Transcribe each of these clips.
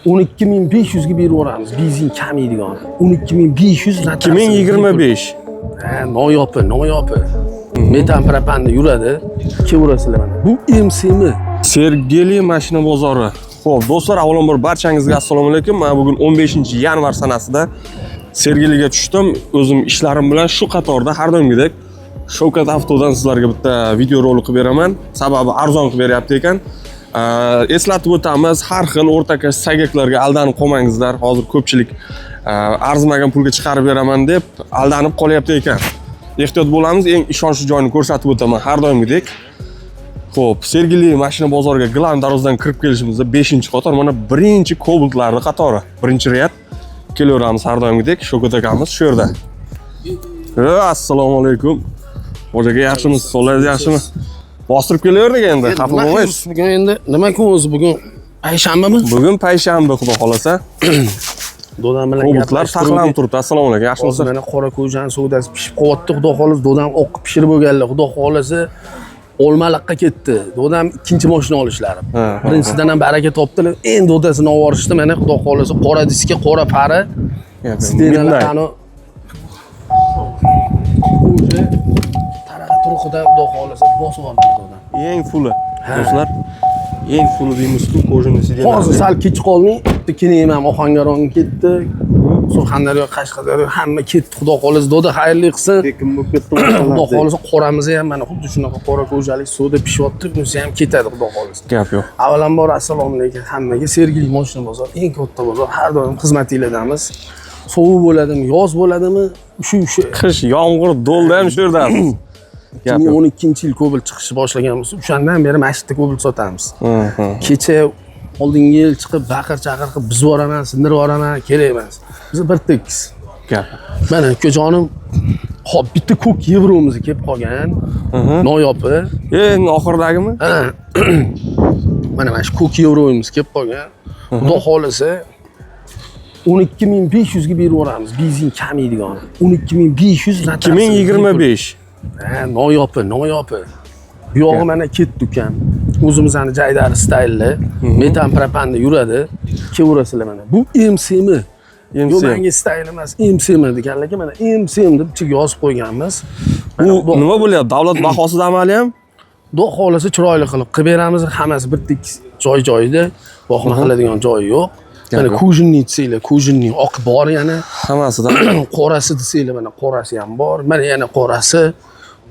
12500 ga berib yuboramiz. Benzin kamaydigan. 12500 2025. Noyopi. Metan propanda yuradi. Kelaverasizlar mana. Bu MCM. Sergeli mashina bozori. Xo'p, do'stlar, avvalambor barchangizga assalomu alaykum. Men bugun 15-yanvar sanasida Sergeliga tushdim. O'zim ishlarim bilan shu qatorda har doimgidek Shavkat Avtodan sizlarga bitta video rolik qilib beraman. Sababi arzon qilib beryapti ekan. Eslatib o'tamiz, har xil o'rtakash sagaklarga aldanib qolmangizlar. Hozir ko'pchilik arzimagan pulga chiqarib beraman deb aldanib qolyapti ekan. Ehtiyot bo'lamiz, eng ishonchli joyini ko'rsatib o'taman har doimgidek. Xo'p, Sergeli mashina bozoriga Glan darozdan kirib kelishimizda 5-qator, mana birinchi Cobaltlarning qatori, birinchi rad kelaveramiz har doimgidek. Shavkat akamiz shu yerda. Assalomu alaykum. Xo'jaga yaxshimisiz? Sog'lig'ingiz yaxshimi? Bostirib kelaverdik endi, xafa bo'lmaysiz. Bugun endi nima kun o'zi bugun? Payshanbami? Bugun payshanba, xudo xolasa. Dodam bilan Cobaltlar saqlanib turibdi. Assalomu alaykum. Yaxshimisiz? Mana qora ko'jani savdasi pishib qo'yapti, xudo xolasa. Dodam oqib pishirib bo'lganlar, xudo xolasa. Olmaliqqa ketdi. Dodam ikkinchi mashina olishlari. Birinchisidan ham baraka topdilar. Endi dodasini olib borishdi. Mana xudo xolasa qora diska, qora pari. Stenalarni turqida xudo xolasa bosib oldi dodam. Eng fuli. Do'stlar, eng fuli deymiz-ku, qo'shimni sidenlar. Hozir sal kech qolmay, keyin ham Ohangaronga ketdi. Surxondaryo, Qashqadaryo hamma ketdi. Xudo xolasa doda xayrli qilsin. Lekin bu ketdi. Xudo xolasa qoramiz ham mana xuddi shunaqa qora ko'jalik suvda pishyapti. Bunisi ham ketadi, xudo xolasa. Gap yo'q. Avvalambor assalomu alaykum hammaga. Sergeli mashina bozor, eng katta bozor. Har doim xizmatinglardamiz. Sovuq bo'ladimi, yoz bo'ladimi, shu qish, yomg'ir, do'lda ham shu yerdamiz. 2012-yil Cobalt chiqishni boshlaganmiz. O'shandan beri mana shu yerda Cobalt sotamiz. Kecha oldingi yil chiqib baqir-chaqir qilib biz boraman, sindirib boraman, kerak emas. Biz bir tekis. Gap. Mana ukajonim, hop bitta ko'k yevromiz kelib qolgan. Noyopi. Eng oxirdagimi? Mana shu ko'k yevromiz kelib qolgan. Xudo xolasa 12500 ga berib yuboramiz. Benzin kamaydigan. 12500 2025. Noyopi. Bu yog'i mana ketdi ukan. O'zimizning Jaydar staylli, metan propanda yuradi. Kelaverasizlar mana. Bu MCM. Yo'q, menga stayl emas, MCM deganlar, mana MCM deb ichiga yozib qo'yganmiz. Bu nima bo'lyapti? Davlat bahosida amali ham? Xudo xolasa chiroyli qilib beramiz. Hammasi birdek joy-joyida. Vohma qiladigan joyi yo'q. Mana kujinni desanglar, kujinning oq bor yana. Hammasida. Qorasi desanglar, mana qorasi ham bor. Mana yana qorasi.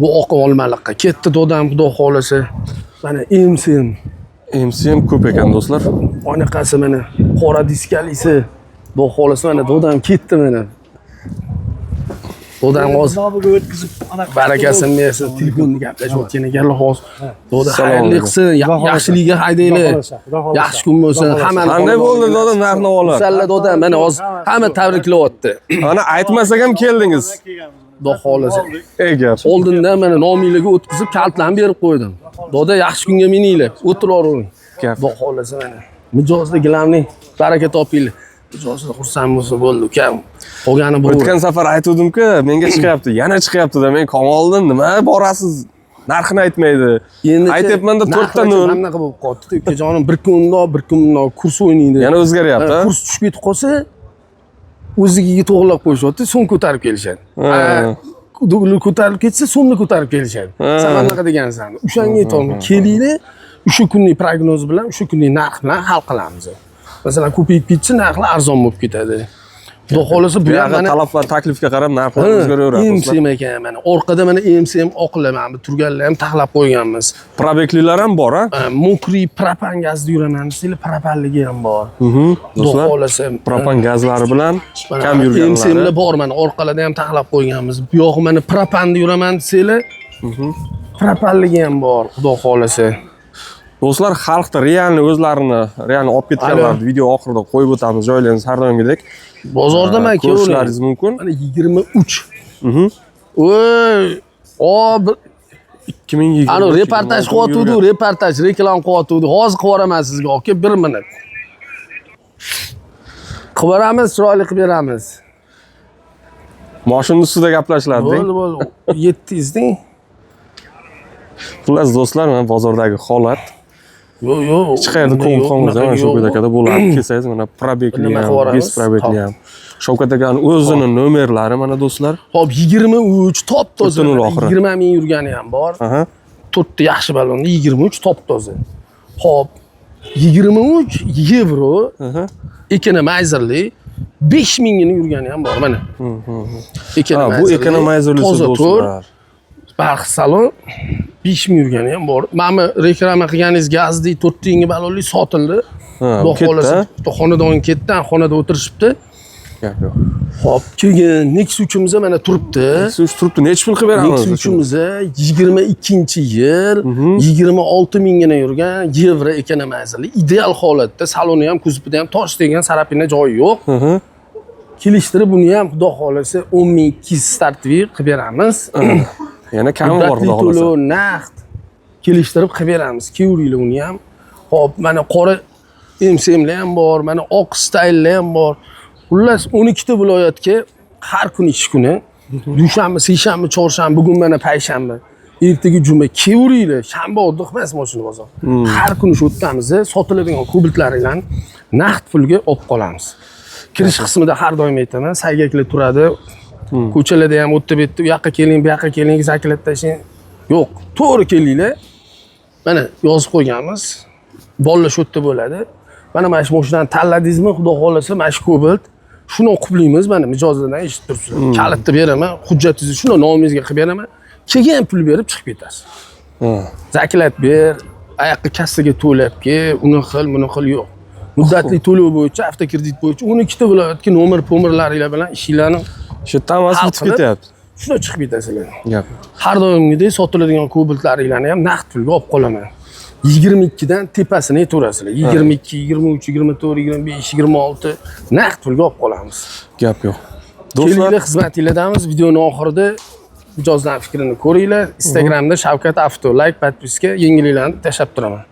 Bu oq Olmaliqqa ketdi dodam, xudo xolasa. Mana MCM ko'p ekan do'stlar. Onaqasi mana qora diskalisi. Xudo xolasa mana dodam ketdi mana. Dodam hozir barakasini bersin, telefonda gaplashib o'tgan ekanlar hozir. Doda xayrli qilsin, yaxshiligiga haydanglar. Yaxshi kun bo'lsin. Hammani qanday bo'ldi doda narx-navolar? Salla doda mana hozir hamma tabriklayapti. Mana aytmasak ham keldingiz. Xudo xolasa. Egar. Oldindan mana nominglarga o'tkazib kaltlarni berib qo'ydim. Doda yaxshi kunga meninglar, o'tiravering. Xudo xolasa mana. Mijozda gilamning baraka topinglar. Mijozda xursand bo'lsa bo'ldi ukam. Qolgani bu. O'tgan safar aytdim-ku, menga chiqyapti, yana chiqyapti-da. Men Kamoliddin nima borasiz? Narxini aytmaydi. Aytayapman-da 4 ta 0. Bunaqa bo'lib qoldi. Ukajonim bir kun bundoq kurs o'ynaydi. Yana o'zgaryapti. Kurs tushib ketib qolsa, o'ziga to'g'rilab qo'yishyapti, so'm ko'tarib kelishadi. Dollar ko'tarib ketsa, so'mni ko'tarib kelishadi. Sen anaqa degansan. O'shanga aytolmay kelinglar, o'sha kunning prognozi bilan, o'sha kunning narx bilan hal qilamiz. Masalan, ko'payib ketsa, narxlar arzon bo'lib ketadi. Xudo xolasa bu ham mana talab va taklifga qarab narxlar o'zgaraveradi. MCM ekan mana. Orqada mana MCM oqlar mana bu turganlar ham taxlab qo'yganmiz. Probeklilar ham bor, ha? Mokriy propan gazda yuraman desanglar, propanligi ham bor. Xudo xolasa propan gazlari bilan kam yurganlar. MCMlar bor mana, orqalarda ham taxlab qo'yganmiz. Bu yog'i mana propanda yuraman desanglar, propanligi ham bor, xudo xolasa. Do'stlar, xalqda realni o'zlarini olib ketganlarni video oxirida qo'yib o'tamiz, joylarimiz har doimgidek. Bozorda men ko'rishlaringiz mumkin. Mana 23. Voy, 2020. Ana reportaj qilyapti, reportaj, reklam qilyapti. Hozir qilib yuboraman sizga. Aka 1 minut. Qilib beramiz, chiroyli qilib beramiz. Mashina ustida gaplashiladi. Bo'ldi. 700 ding. Xullas do'stlar, mana bozordagi holat Yo'q. Hech qayerda ko'mib qolmaymiz mana Shavkat akada bularni kelsangiz mana probekli Nima ham, qilib yuboramiz? bez probekli ham. Shavkat akani o'zini nomerlari mana do'stlar. Hop 23 top toza. Butun oxiri. 20 ming yurgani ham bor. Aha. 4 ta yaxshi ballonni 23 top toza. Hop 23 yevro. Aha. Economizer 5 mingini yurgani ham bor mana. Ha, bu economizerlisi toza tur. do'stlar. Barx salon 5 ming yurgani ham bor. Mana reklama qilganingiz gazli 4 tingi ballonli sotildi. Ha, Xudo ketdi. xolasa bitta xonadon ketdi, xonada o'tirishibdi. Gap yo'q. Hop, keyin Nexus'imiz mana turibdi. Siz turibdi, necha pul qilib beramiz? Nexus'imiz 22-yil 26 mingina yurgan yevro economizerli ideal holatda, saloni ham, kuzovida ham tosh degan sarapina joyi yo'q. Kelishtirib buni ham xudo xolasa 10.200 startvi qilib beramiz. Yana kami bor xudo xolasa. To'lov naqd kelishtirib qilib beramiz. Keyuringlar uni ham. Hop, mana qora MSMlar ham bor, mana oq stayllar ham bor. Xullas 12 ta viloyatga har kuni ish kuni, dushanba, seshanba, chorshanba, bugun mana payshanba, ertaga juma keyuringlar. Shanba oddiq emas mashina bozor. Har kuni shu o'tamiz, sotiladigan kubitlaringlarni naqd pulga olib qolamiz. Kirish qismida har doim aytaman, saygaklar turadi. Ko'chalarda ham o'tib bu yoqqa keling, bu yoqqa keling, zakilat tashing. Yo'q, to'g'ri kelinglar. Mana yozib qo'yganmiz. Bolalar shu yerda bo'ladi. Mana shu mashinani tanladingizmi, xudo xolasa, mana shu Cobalt. Shuni qiliblaymiz, mana mijozlardan eshitib turibsizlar. Kalitni beraman, hujjatingizni shuni nomingizga qilib beraman. Keyin pul berib chiqib ketasiz. Zakilat ber, oyoqqa kassaga to'lab kel, uni xil, buni xil yo'q. Muddatli to'lov bo'yicha, avtokredit bo'yicha 12 ta viloyatga nomer-pomerlaringlar bilan ishinglarni Shu tamas bitib ketyapti. shuna chiqib ketasizlar. Gap. Har doimgidek sotiladigan Cobaltlaringlarni ham naqd pulga olib qolaman. 22 dan tepasini aytaverasizlar. 22, 23, 24, 25, 26 naqd pulga olib qolamiz. Gap yo'q. Do'stlar, xizmatinglardamiz. Videoning oxirida mijozlar fikrini ko'ringlar. Instagramda Shavkat Avto like, podpiska, yengilliklarni tashlab turaman.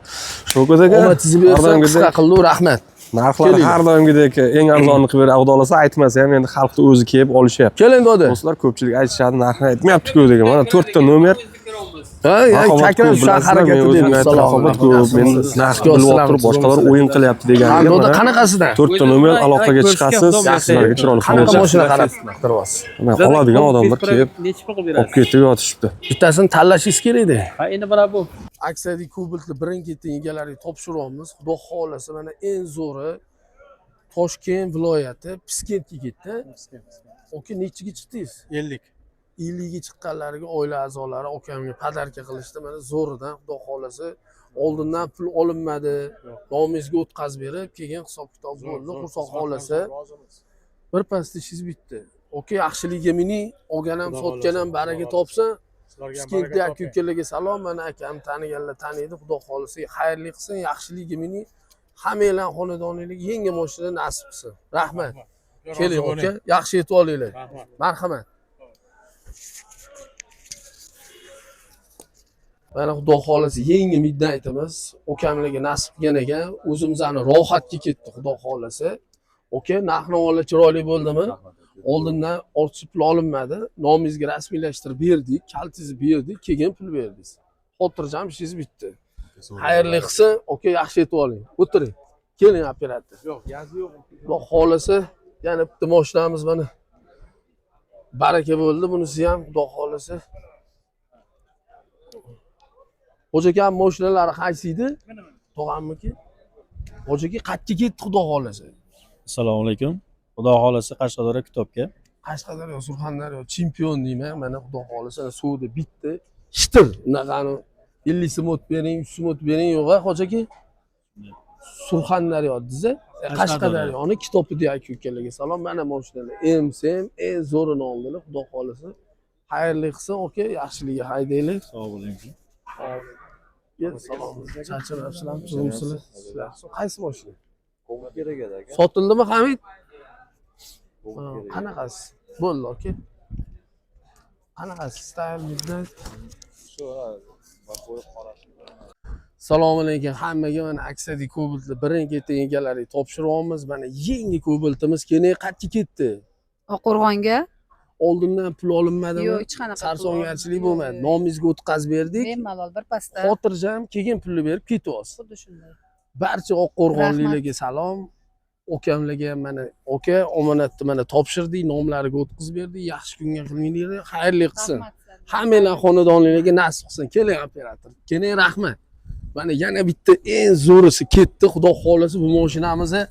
Shavkat aka, Omadingizni bersin, qisqa qildi, rahmat. narxlar har doimgidek eng arzonni qilib beradi. Xudo xolasa aytmasa ham endi xalqni o'zi kelib olishyapti. Keling do'da. Do'stlar, ko'pchilik aytishadi, narxni aytmayapti-ku degan. Mana 4 ta nomer. Ha, kakram shu harakati deb raqobat ko'p. Men narxni bilib turib boshqalar o'yin qilyapti deganiga. Do'da qanaqasidan? 4 ta nomer aloqaga chiqasiz, sizlarga chiroyli Qanaqa qilib mashina qarab qiryapsiz? Mana oladigan odamlar kelib necha pul qilib olib berasiz? ketib yotishibdi. Bittasini tanlashingiz kerak-da. Ha, endi mana bu. Aksiyadagi Cobaltni birin-ketin egalariga topshiryapmiz. Xudo xolasa mana eng zo'ri Toshkent viloyati Piskentga ketdi. Oka nechiga chiqdingiz? 50. 50 ga chiqqanlarga oila a'zolari okamga podarka qilishdi. Mana zo'ridan xudo xolasa oldindan pul olinmadi. Nomingizga o'tkazib berib, keyin hisob-kitob bo'ldi. Xudo xolasa bir past ishingiz bitdi. Oka yaxshiligiga mening olgan ham sotgan ham baraka topsin. Piskentda aka-ukalarga salom. Mana akam taniganlar taniydi. Xudo xolasa xayrli qilsin, yaxshiligiga mening hammanglar xonadoninglar yangi mashina nasib qilsin. Rahmat. Keling aka, yaxshi yetib olinglar. Marhamat. Mana xudo xolasa yangi middan aytamiz. Okamlarga nasib qilgan ekan, o'zimizni rohatga ketdi xudo xolasa. Oka, narx-navolar chiroyli bo'ldimi? Oldindan ortiqcha pul olinmadi. Nomingizga rasmiylashtirib berdik, kaltingizni berdik, keyin pul berdingiz. Xotirjam ishingiz bitdi. Xayrli qilsin, oka, yaxshi yetib oling. O'tiring. Keling operator. Yo'q, gazi yo'q. Xudo xolasa yana bitta mashinamiz mana. Baraka bo'ldi bunisi ham, xudo xolasa. Xo'jaka mashinalari qaysi edi? Tog'amniki. Xo'jaka qayerga ketdi xudo xolasa? Assalomu alaykum. Xudo xolasa Qashqadaryo kitobga. Qashqadaryo, Surxondaryo chempion deyman. Mana xudo xolasa suvda bitdi. Shitir, unaqani 50 so'm o'tib bering, 3 so'm o'tib bering yo'q-a, xo'jaka. Surxondaryo desa, Qashqadaryoni kitobida aka-ukalarga salom. Mana mashinalar MSM eng zo'rini oldilar, xudo xolasa. Xayrli qilsin, oka, yaxshiligiga haydanglar. Sog' bo'ling. Salom. Charchabsizlarmi? Sizlar. Qaysi mashina? Sotildimi, Hamid? Qanaqasi? Bo'ldi, aka. Qanaqasi? Style muddat. Assalomu alaykum hammaga. Mana aksiyadagi Cobaltni birin-ketin egalariga topshiryapmiz. Mana yangi Cobaltimiz keyin qayerga ketdi? Oqqo'rg'onga. oldindan pul olinmadimi? Yo'q, hech qanaqa pul Sarsongarchilik olinmadi. bo'lmadi. Nomingizga o'tkazib berdik. Bemalol birpasda. Xotirjam keyin pulni berib ketyapsiz. Xuddi shunday. Barcha oqqo'rg'onliklarga salom. Ukamlarga ham mana aka omonatni mana topshirdik, nomlariga o'tkazib berdik. Yaxshi kunga qilinglar, xayrli qilsin. Rahmat sizlarga. Hammanglar xonadonlarga nasib qilsin. Keling operator. Keling rahmat. Mana yana bitta eng zo'risi ketdi. Xudo xolasa bu mashinamizni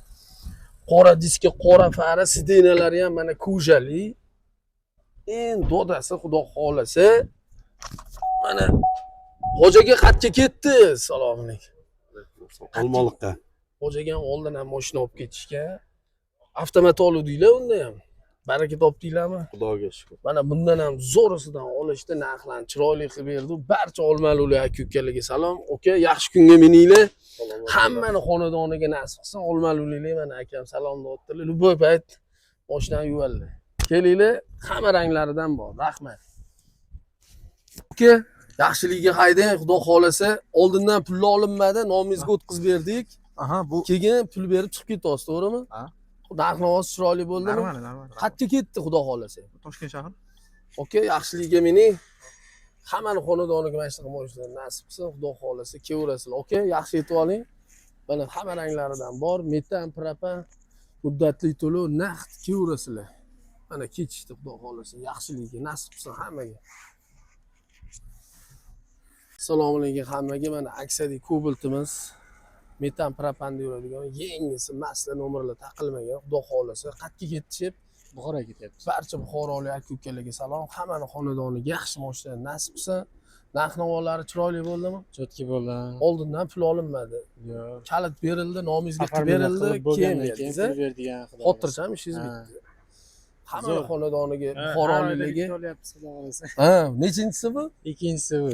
qora diska, qora fara, sidenalari ham mana kujali. Eng dodasi xudo xolasa. Mana xo'jaga xatga ketdi. Assalomu alaykum. Olmaliqqa. Xo'jaga oldin ham mashina olib ketishgan. Avtomat oluvdinglar unda ham. Baraka topdinglarmi? Xudoga shukr. Mana bundan ham zo'risidan olishdi, narxlarni chiroyli qilib berdi. Barcha olmalular aka-ukalarga salom. Aka, yaxshi kunga mininglar. Hammani xonadoniga nasib qilsin. Olmalular mana akam salom deyaptilar. Bu payt mashinani yuvaldi. Kelinglar, hamma ranglaridan bor. Rahmat. Aka, yaxshiligiga haydang, xudo xolasa. Oldindan pulni olinmadi, nomingizga o'tkazib berdik. Aha, bu Keyin pul berib chiqib ketyapsiz, to'g'rimi? Ha. Narx-navoz chiroyli bo'ldimi? normal. Qayerga ketdi, xudo xolasa? Toshkent shahar. Aka, yaxshiligiga mening hammani xonadoniga mana shunaqa mashinalar nasib qilsin, xudo xolasa kelaverasizlar. Aka, yaxshi yetib oling. Mana hamma ranglaridan bor, metan, propan, muddatli to'lov, naqd kelaverasizlar. Mana ketishdi, xudo xolasa, yaxshiligiga nasib qilsin hammaga. Assalomu alaykum hammaga. Mana aksiyadagi Cobalt'imiz metan propan deyiladigan yengisi, masla nomerlar taqilmagan, xudo xolasa. Qayerga ketishib Buxoroga ketyapmiz. barcha buxorolik aka-ukalarga salom. Hammani xonadoniga yaxshi mashina nasib qilsin. Narx-navollari chiroyli bo'ldimi? Chotki bo'ldi. Oldindan pul olinmadi. Yo'q. Kalit berildi, nomingizga Safar qilib berildi, keyin bo'lgandan keyin berdingiz. pul berdigan xudo. Xotirjam ishingiz Ha. bitdi. Hammani Zo'r. xonadoniga, Ha, buxoroliklarga. olyapmiz xudo xolasa. Ha, nechinchisi bu? Ikkinchisi bu.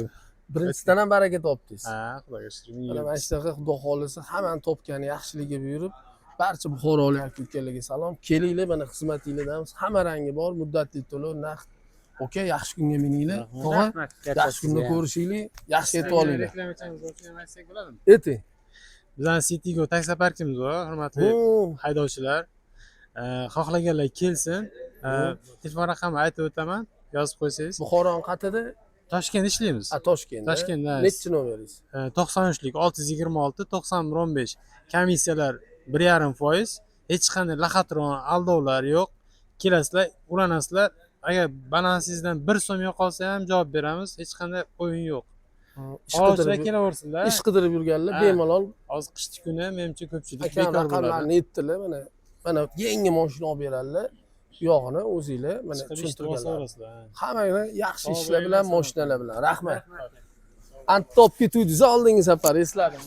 Birinchisidan ham baraka topdingiz. Ha, xudoga shukr. Mana mana shunaqa xudo xolasa hammani topgani yaxshiligiga buyurib, barcha buxorolik aka-ukalarga salom. Kelinglar, mana xizmatinglardamiz. Hamma rangi bor, muddatli to'lov, naqd. Aka, yaxshi kunga mininglar. Tog'a, yaxshi kunda ko'rishinglar, yaxshi yetib olinglar. Reklama qilamiz, o'shani aytsak bo'ladimi? Ayting. Bizning Citygo taksi parkimiz bor, hurmatli haydovchilar. Xohlaganlar kelsin. Telefon raqamini aytib o'taman, yozib qo'ysangiz. Buxoron qayerda? Toshkentda ishlaymiz. Toshkentda. Toshkentda. Nechi nomeringiz? 93lik 626 9015. Komissiyalar 1,5%. Hech qanday laxatron aldovlar yo'q. Kelasizlar, ulanasizlar. Agar balansingizdan 1 so'm yo'qolsa ham javob beramiz. Hech qanday o'yin yo'q. Olishlar kelaversinlar. Ish qidirib yurganlar Ha. bemalol Hozir qishchi kuni menimcha ko'pchilik akam bekor bo'ladi. raqamlarni aytdilar. Mana yangi mashina olib beradilar. Yog'ini o'zinglar mana tushuntirganlar. Hammanglar yaxshi ishlar bilan, mashinalar bilan. Rahmat. Antni olib ketuvdingiz oldingi safar esladim.